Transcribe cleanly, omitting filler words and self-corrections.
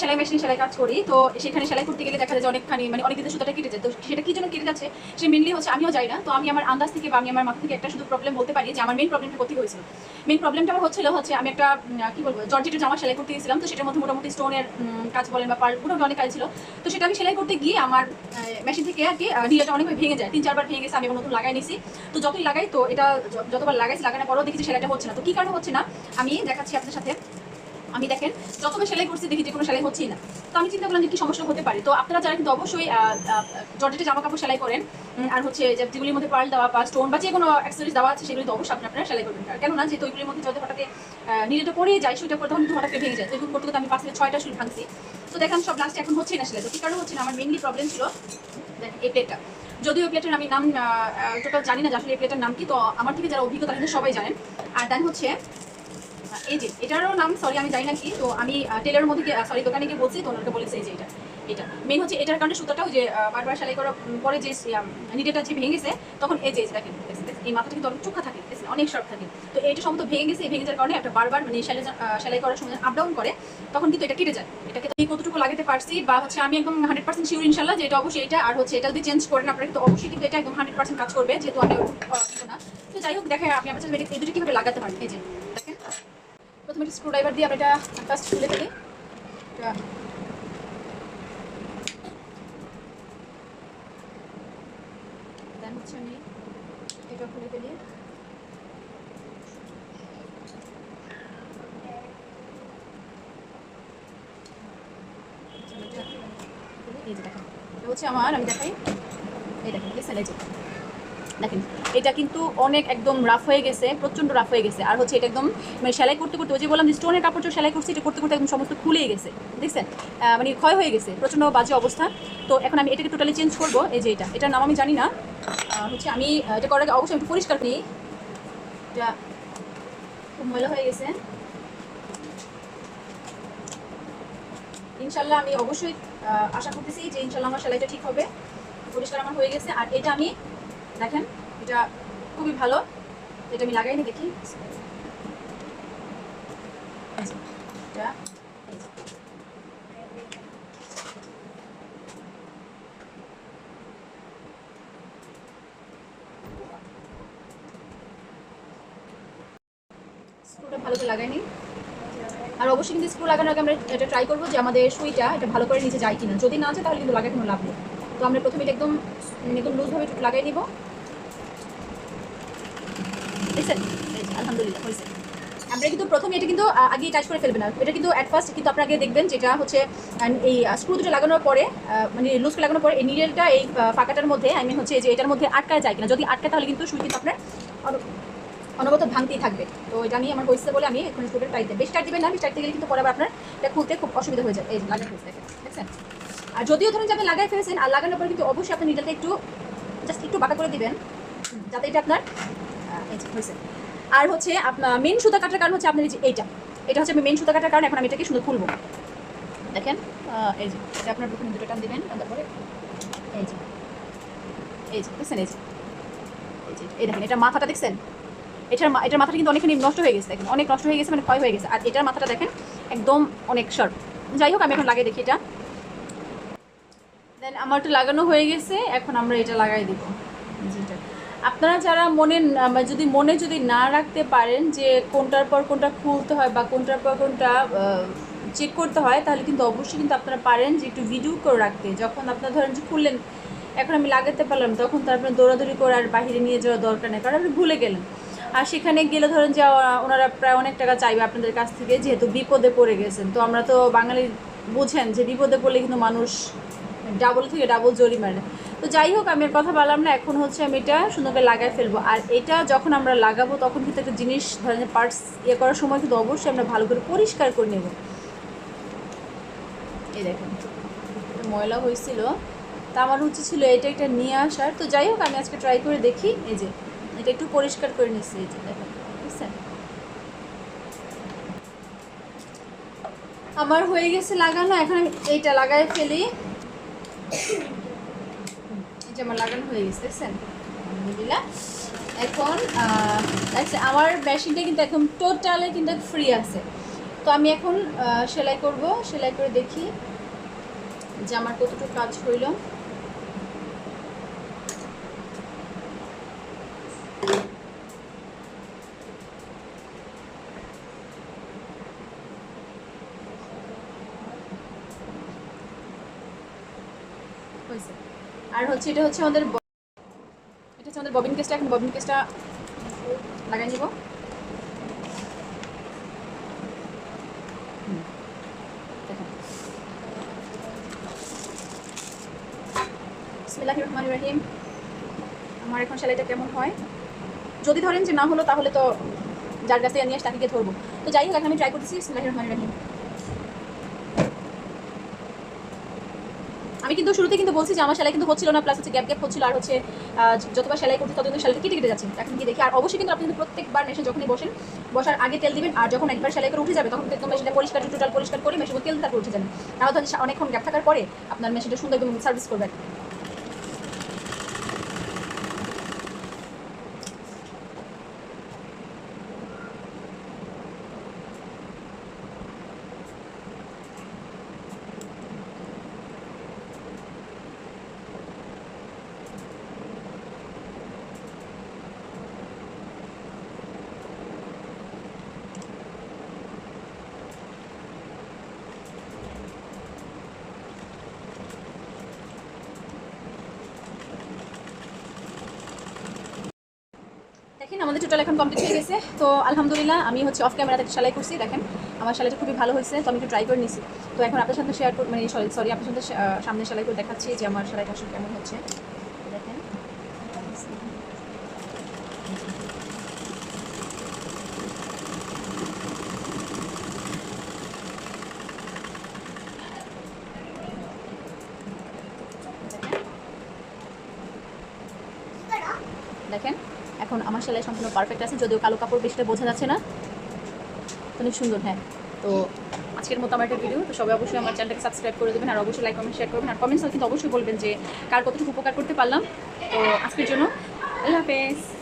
সেলাই মেশিনে সেলাই কাজ করি, তো সেখানে সেলাই করতে গেলে দেখা যায় যে অনেকখানি মানে অনেক দিনের সুতাটা কেটে যায়। তো সেটা কি জন্য কেটে যাচ্ছে সে মেনলি হচ্ছে আমিও যাই না। তো আমি আমার আন্দাজ থেকে বা আমি আমার মাথা থেকে একটা শুধু প্রবলেম বলতে পারি যে আমার মেন প্রবলেমটা কোথায় হয়েছিল। মেন প্রবলেমটা আমার হচ্ছে আমি একটা কি বলবো জর্জেটের জামা সেলাই করতে গেছিলাম। তো সেটার মধ্যে মোটামুটি স্টোনের কাজ বলেন বা পার্ল মোটামুটি অনেক কাজ ছিল। তো সেটা আমি সেলাই করতে গিয়ে আমার মেশিন থেকে আর কি নিডলটা অনেকভাবে ভেঙে যায়, 3-4 বার ভেঙে গেছে। আমি আবার নতুন লাগাই নিছি। তো যতই লাগাই তো এটা যতবার লাগাইছি লাগানোর পরও দেখি যে সেলাইটা হচ্ছে না। তো কি কারণে হচ্ছে না আমি দেখাচ্ছি আপনাদের সাথে। আমি দেখেন যতবার সেলাই করছি দেখি যে কোনো সেলাই হচ্ছেই না। তো আমি চিন্তা করলাম যে কি সমস্যা হতে পারে। তো আপনারা যারা কিন্তু অবশ্যই জর্জেটের জামা কাপড় সেলাই করেন আর হচ্ছে যেগুলির মধ্যে পার্ল দেওয়া বা স্টোন বা যে কোনো অ্যাক্সেসরিজ দেওয়া আছে সেগুলি তো অবশ্যই আপনারা সেলাই করবেন। কেননা যে ওইগুলির মধ্যে যদি হঠাৎ নিডলটা পড়েই যায় সুইটা পরে তখন কিন্তু হঠাৎ ভেঙে যায়। তো এরকম করতে করতে আমি 5 থেকে 6টা সুই ভাঙছি। তো দেখেন সব লাস্টে এখন হচ্ছেই না সেলাই। তো কি কারণে হচ্ছে না আমার মেনলি প্রবলেম ছিল দেখেন এই প্লেটটা। যদিও এই প্লেটের আমি নাম টোটাল জানি না যে আসলে এই প্লেটের নাম কি। তো আমার থেকে যারা অভিজ্ঞতা কিন্তু সবাই জানেন। আর দেন হচ্ছে এই যে এটারও নাম সরি আমি জানি না কি। তো আমি টেলারের মধ্যে সরি দোকানে গিয়ে বলছি, তো ওনাকে বলেছে এই যে এটা মেন হচ্ছে এটার কারণে সুতাটা ওই যে বারবার সেলাই করার পরে যে নিডেলটা যে ভেঙে গেছে তখন এই যে দেখেন এই মাথাটা কিন্তু অনেক চোখা থাকে, অনেক শার্প থাকে। তো এইটা সম্ভবত ভেঙে গেছে, ভেঙে যাওয়ার কারণে একটা বারবার মানে সেলাই করার সময় আপ ডাউন করে তখন কিন্তু এটা কেটে যায়। এটাকে আমি কতটুকু লাগাতে পারছি বা হচ্ছে আমি একদম 100% শিওর ইনশাল্লাহ যে এটা অবশ্যই এটা। আর হচ্ছে এটা যদি চেঞ্জ করেন আপনারা কিন্তু অবশ্যই কিন্তু এটা একদম 100% কাজ করবে, যেহেতু আমি না। তো যাই হোক দেখেন আপনি আমার কাছে এই দুটো কীভাবে লাগাতে পারেন। এই যে দেখেন প্রথমে একটা স্ক্রু ড্রাইভার দিয়ে আমরা এটা ফার্স্ট খুলে ফেলি। দেন হচ্ছে আমি এটা খুলে ফেলি। এই যে দেখেন এটা হচ্ছে আমার, আমি দেখাই এই দেখেন দেখেন এটা কিন্তু অনেক একদম রাফ হয়ে গেছে, প্রচণ্ড রাফ হয়ে গেছে। আর হচ্ছে এটা একদম মানে সেলাই করতে করতে ওই যে বললাম যে স্টোনের কাপড় সেলাই করছি, এটা করতে করতে একদম সমস্ত খুলেই গেছে, দেখছেন মানে ক্ষয় হয়ে গেছে, প্রচণ্ড বাজে অবস্থা। তো এখন আমি এটাকে টোটালি চেঞ্জ করবো। এই যে এটার নাম আমি জানি না, হচ্ছে আমি এটা করার আগে অবশ্যই একটু পরিষ্কার করি। এটা খুব ময়লা হয়ে গেছে। ইনশাল্লাহ আমি অবশ্যই আশা করতেছি যে ইনশাল্লাহ আমার সেলাইটা ঠিক হবে। পরিষ্কার আমার হয়ে গেছে। আর এটা আমি দেখেন এটা খুবই ভালো, এটা আমি লাগাইনি দেখি। স্ক্রুটা ভালো করে লাগাইনি। আর অবশ্যই কিন্তু স্ক্রু লাগানোর আগে আমরা এটা ট্রাই করবো যে আমাদের সুইটা এটা ভালো করে নিচে যায় কিনা। যদি না যায় তাহলে কিন্তু লাগাই কোনো লাভ নেই। তো আমরা প্রথমে এটা একদম লুজভাবে একটু লাগাই নিব। দেখছেন আলহামদুলিল্লাহ হয়েছে। আমরা কিন্তু প্রথমে এটা কিন্তু আগে টাচ করে ফেলবেন না। এটা কিন্তু অ্যাট ফার্স্ট কিন্তু আপনারা আগে দেখবেন যেটা হচ্ছে এই স্ক্রু দুটো লাগানোর পরে মানে লুজ করে লাগানোর পরে এই নিডেলটা এই ফাঁকাটার মধ্যে আই মিন হচ্ছে যে এটার মধ্যে আটকায় যায় কিনা। যদি আটকায় তাহলে কিন্তু সুই কিন্তু আপনার অনবরত ভাঙতেই থাকবে। তো এটা আমি আমার হয়েছে বলে আমি এখন স্ক্রুটা টাইট দেব। বেশ টাইট দেবেন না, বেশ টাইট গেলে কিন্তু পরে আবার আপনার এটা খুলতে খুব অসুবিধা হয়ে যায়। এই লাগাই ফেলছে দেখছেন। আর যদিও ধরুন যে আপনি লাগাই ফেলেছেন আর লাগানোর পরে কিন্তু অবশ্যই আপনার নিডেলটা একটু জাস্ট একটু বাঁকা করে দিবেন যাতে এটা আপনার এই হয়েছে। আর হচ্ছে আপনার মেন সুতা কাটার কারণ হচ্ছে আপনার এই যে এটা হচ্ছে মেন সুতা কাটার কারণ। এখন আমি এটাকে সুন্দর খুলবো। দেখেন এই যে এটা আপনার প্রথমে দুটো টান দিবেন, তারপরে এই যে দেখছেন এই দেখেন এটা মাথাটা দেখছেন, এটার মাথাটা কিন্তু অনেকখানি নষ্ট হয়ে গেছে। দেখেন অনেক নষ্ট হয়ে গেছে, মানে ক্ষয় হয়ে গেছে। আর এটার মাথাটা দেখেন একদম অনেক শার্প। যাই হোক আমি এখন লাগিয়ে দেখি এটা। দেন আমার তো লাগানো হয়ে গেছে, এখন আমরা এটা লাগাই দিব। যেটা আপনারা যারা যদি না রাখতে পারেন যে কোনটার পর কোনটা খুলতে হয় বা কোনটার পর কোনটা চেক করতে হয়, তাহলে কিন্তু অবশ্যই কিন্তু আপনারা পারেন যে একটু ভিডিও করে রাখতে। যখন আপনারা ধরেন যে খুললেন এখন আমি লাগাতে পারলাম, তখন তো আপনার দৌড়াদৌড়ি করে আর বাইরে নিয়ে যাওয়ার দরকার নেই, কারণ আপনি ভুলে গেলেন। আর সেখানে গেলে ধরেন যে ওনারা প্রায় অনেক টাকা চাইবে আপনাদের কাছ থেকে, যেহেতু বিপদে পড়ে গেছেন। তো আমরা তো বাঙালি বুঝেন যে বিপদে পড়লে কিন্তু মানুষ ডাবল থেকে ডাবল জরিমানা। তো যাই হোক আমি আর কথা বললাম না, এখন হচ্ছে আমি এটা সুন্দর করে লাগাই ফেলবো। আর এটা যখন আমরা লাগাবো তখন কিন্তু একটা জিনিস ধরেন পার্টস করার সময় কিন্তু অবশ্যই আমরা ভালো করে পরিষ্কার করে নেব। এই দেখেন ময়লা হয়েছিল, তা আমার উচিত ছিল এটা নিয়ে আসার। তো যাই হোক আমি আজকে ট্রাই করে দেখি। এই যে এটা একটু পরিষ্কার করে নিচ্ছি। এই যে দেখেন বুঝছেন আমার হয়ে গেছে লাগানো। এখন আমি এইটা লাগাই ফেলি। এটা আমার লাগানো হয়ে গেছে দেখছেন আলহামদুলিল্লাহ। এখন আমার মেশিনটা কিন্তু একদম টোটালি কিন্তু ফ্রি আছে। তো আমি এখন সেলাই করব, সেলাই করে দেখি যে আমার কতটুকু কাজ হইল। আর হচ্ছে এটা হচ্ছে আমাদের ববিন কেসটা। এখন ববিন কেসটা লাগাই নিব। বিসমিল্লাহির রহমানির রহিম। আমার এখন সেলাইটা কেমন হয়, যদি ধরেন যে না হলো তাহলে তো যার কাছে নিয়ে তাকে গিয়ে ধরবো। তো যাই হোক, এখন আমি ট্রাই করতেছি। বিসমিল্লাহির রহমানির রহিম। আমি কিন্তু শুরুতে কিন্তু বলছি যে আমার সেলাই কিন্তু হচ্ছিল না, প্লাস হচ্ছে গ্যাপ গ্যাপ হচ্ছিল, আর হচ্ছে যতবার সেলাই করতে তত কিন্তু সেলাইটা কেটে কেটে যাচ্ছে। এখন কি দেখি। আর অবশ্যই কিন্তু আপনি কিন্তু প্রত্যেকবার মেশিন যখনই বসেন, বসার আগে তেল দিবেন, আর যখন একবার সেলাই করে উঠে যাবে তখন কিন্তু মেশিনটা পরিষ্কার টোটাল পরিষ্কার করে মেশিনে তেল তারপর উঠে যাবেন। তাহলে তো অনেকক্ষণ গ্যাপ থাকার পরে আপনার মেশিনটা সুন্দর এবং সার্ভিস করবে। দেখেন আমাদের টোটাল এখন কমপ্লিট হয়ে গেছে। তো আলহামদুলিল্লাহ আমি হচ্ছে অফ ক্যামেরাতে একটা সেলাই করছি। দেখেন আমার সেলাইটা খুবই ভালো হয়েছে, তো আমি একটু ট্রাই করে নিছি। তো এখন আপনার সাথে শেয়ার মানে সরি আপনার সাথে সামনে সেলাই করে দেখাচ্ছি যে আমার সেলাইটা আসলে কেমন হচ্ছে। দেখেন দেখেন এখন আমার সেলাই সম্পূর্ণ পারফেক্ট আছে, যদিও কালো কাপড় বেশিটা বোঝা যাচ্ছে না। অনেক সুন্দর। হ্যাঁ, তো আজকের মতো আমার একটা ভিডিও। তো সবাই অবশ্যই আমার চ্যানেলটাকে সাবস্ক্রাইব করে দেবেন, আর অবশ্যই লাইক কমেন্ট শেয়ার করবেন, আর কমেন্টস কিন্তু অবশ্যই বলবেন যে কার কতটুকু উপকার করতে পারলাম। তো আজকের জন্য আল্লাহ হাফেজ।